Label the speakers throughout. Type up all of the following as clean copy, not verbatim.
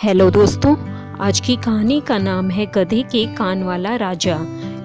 Speaker 1: Hello दोस्तों, आज की कहानी का नाम है गधे के कान वाला राजा।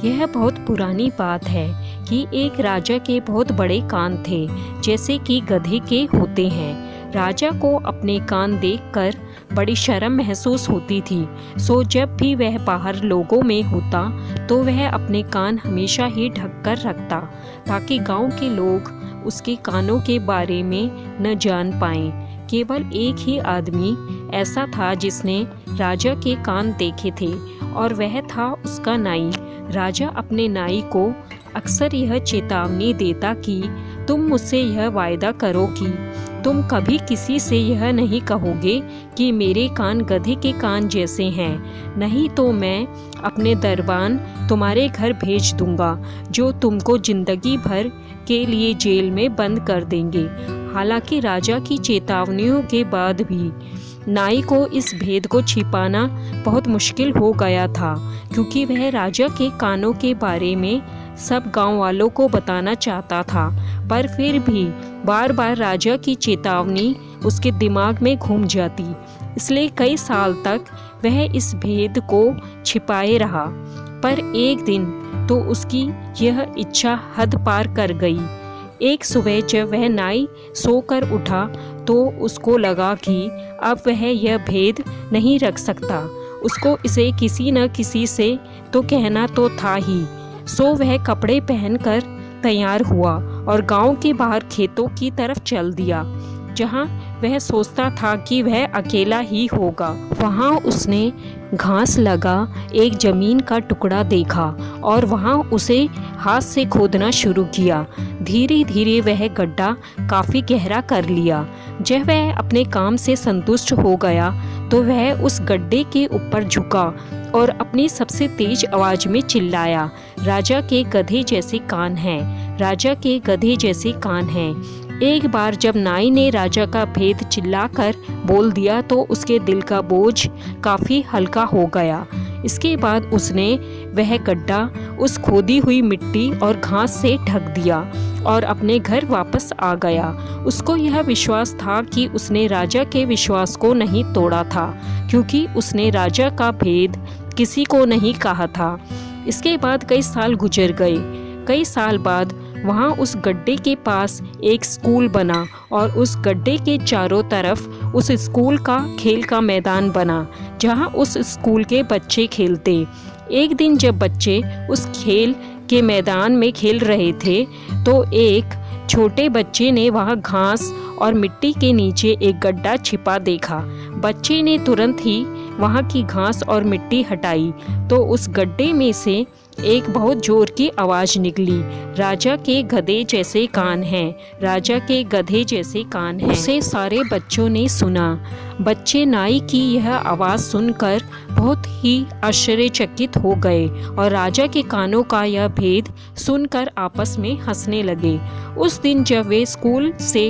Speaker 1: यह बहुत पुरानी बात है कि एक राजा के बहुत बड़े कान थे, जैसे कि गधे के होते हैं। राजा को अपने कान देखकर बड़ी शर्म महसूस होती थी। सो जब भी वह बाहर लोगों में होता तो वह अपने कान हमेशा ही ढक कर रखता, ताकि गांव के लोग उसके कानों के बारे में न जान पाएं। केवल एक ही आदमी ऐसा था जिसने राजा के कान देखे थे, और वह था उसका नाई। राजा अपने नाई को अक्सर यह चेतावनी देता कि तुम मुझसे यह वायदा करो कि तुम कभी किसी से यह नहीं कहोगे कि मेरे कान गधे के कान जैसे हैं, नहीं तो मैं अपने दरबान तुम्हारे घर भेज दूंगा, जो तुमको जिंदगी भर के लिए जेल में बंद कर देंगे। हालांकि राजा की चेतावनियों के बाद भी नाई को इस भेद को छिपाना बहुत मुश्किल हो गया था, क्योंकि वह राजा के कानों के बारे में सब गांव वालों को बताना चाहता था। पर फिर भी बार बार राजा की चेतावनी उसके दिमाग में घूम जाती, इसलिए कई साल तक वह इस भेद को छिपाए रहा। पर एक दिन तो उसकी यह इच्छा हद पार कर गई। एक सुबह जब वह नाई सोकर उठा तो उसको लगा कि अब वह यह भेद नहीं रख सकता। उसको इसे किसी न किसी से तो कहना तो था ही। सो वह कपड़े पहनकर तैयार हुआ और गांव के बाहर खेतों की तरफ चल दिया, जहां वह सोचता था कि वह अकेला ही होगा। वहां उसने घास लगा एक जमीन का टुकड़ा देखा और वहां उसे हाथ से खोदना शुरू किया। धीरे धीरे वह गड्ढा काफ़ी गहरा कर लिया। जब वह अपने काम से संतुष्ट हो गया तो वह उस गड्ढे के ऊपर झुका और अपनी सबसे तेज आवाज़ में चिल्लाया, राजा के गधे जैसे कान हैं, राजा के गधे जैसे कान हैं। एक बार जब नाई ने राजा का भेद चिल्लाकर बोल दिया तो उसके दिल का बोझ काफ़ी हल्का हो गया। इसके बाद उसने वह गड्ढा उस खोदी हुई मिट्टी और घास से ढक दिया और अपने घर वापस आ गया। उसको यह विश्वास था कि उसने राजा के विश्वास को नहीं तोड़ा था, क्योंकि उसने राजा का भेद किसी को नहीं कहा था। इसके बाद कई साल गुजर गए। कई साल बाद वहाँ उस गड्ढे के पास एक स्कूल बना और उस गड्ढे के चारों तरफ उस स्कूल का खेल का मैदान बना, जहाँ उस स्कूल के बच्चे खेलते। एक दिन जब बच्चे उस खेल के मैदान में खेल रहे थे तो एक छोटे बच्चे ने वहाँ घास और मिट्टी के नीचे एक गड्ढा छिपा देखा। बच्चे ने तुरंत ही वहाँ की घास और मिट्टी हटाई तो उस गड्ढे में से एक बहुत जोर की आवाज़ निकली, राजा के गधे जैसे कान हैं, राजा के गधे जैसे कान हैं। उसे सारे बच्चों ने सुना। बच्चे नाई की यह आवाज़ सुनकर बहुत ही आश्चर्यचकित हो गए और राजा के कानों का यह भेद सुनकर आपस में हंसने लगे। उस दिन जब वे स्कूल से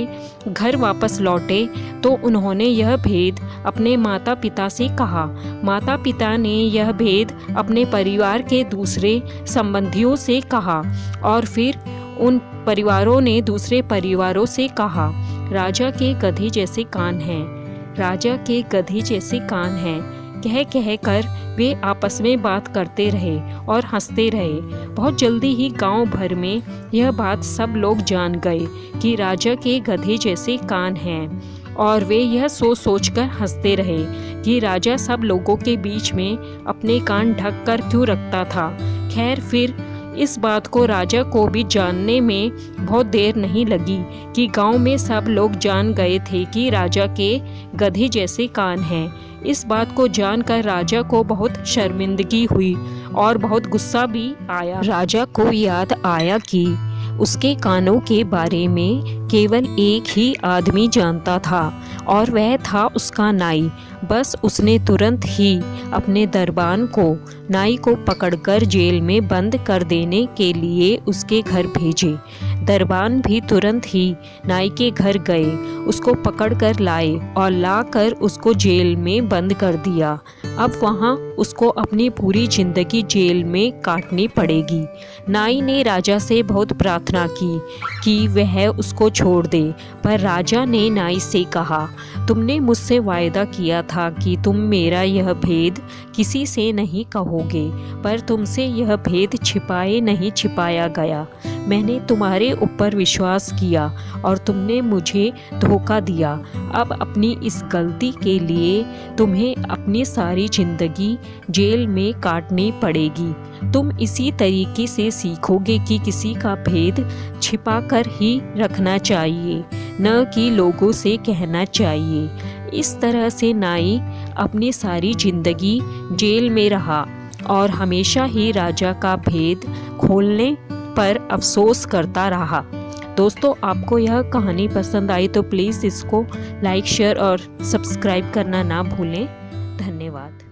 Speaker 1: घर वापस लौटे तो उन्होंने यह भेद अपने माता पिता से कहा। माता पिता ने यह भेद अपने परिवार के दूसरे संबंधियों से कहा और फिर उन परिवारों ने दूसरे परिवारों से कहा, राजा के गधे जैसे कान हैं, राजा के गधे जैसे कान हैं। कह कह कर वे आपस में बात करते रहे और हंसते रहे। बहुत जल्दी ही गांव भर में यह बात सब लोग जान गए कि राजा के गधे जैसे कान हैं, और वे यह सोच सोच कर हंसते रहे कि राजा सब लोगों के बीच में अपने कान ढक कर क्यों रखता था। खैर, फिर इस बात को राजा को भी जानने में बहुत देर नहीं लगी कि गांव में सब लोग जान गए थे कि राजा के गधे जैसे कान हैं। इस बात को जानकर राजा को बहुत शर्मिंदगी हुई और बहुत गुस्सा भी आया। राजा को याद आया कि उसके कानों के बारे में केवल एक ही आदमी जानता था और वह था उसका नाई। बस उसने तुरंत ही अपने दरबान को नाई को पकड़कर जेल में बंद कर देने के लिए उसके घर भेजे। दरबान भी तुरंत ही नाई के घर गए, उसको पकड़कर लाए और लाकर उसको जेल में बंद कर दिया। अब वहाँ उसको अपनी पूरी जिंदगी जेल में काटनी पड़ेगी। नाई ने राजा से बहुत प्रार्थना की कि वह उसको छोड़ दे। पर राजा ने नाई से कहा, तुमने मुझसे वायदा किया था कि तुम मेरा यह भेद किसी से नहीं कहोगे, पर तुमसे यह भेद छिपाए नहीं छिपाया गया। मैंने तुम्हारे ऊपर विश्वास किया और तुमने मुझे धोखा दिया। अब अपनी इस गलती के लिए तुम्हें अपनी सारी ज़िंदगी जेल में काटनी पड़ेगी। तुम इसी तरीके से सीखोगे कि किसी का भेद छिपा कर ही रखना चाहिए, न कि लोगों से कहना चाहिए। इस तरह से नाई अपनी सारी ज़िंदगी जेल में रहा और हमेशा ही राजा का भेद खोलने पर अफसोस करता रहा। दोस्तों, आपको यह कहानी पसंद आई तो प्लीज़ इसको लाइक, शेयर और सब्सक्राइब करना ना भूलें। धन्यवाद।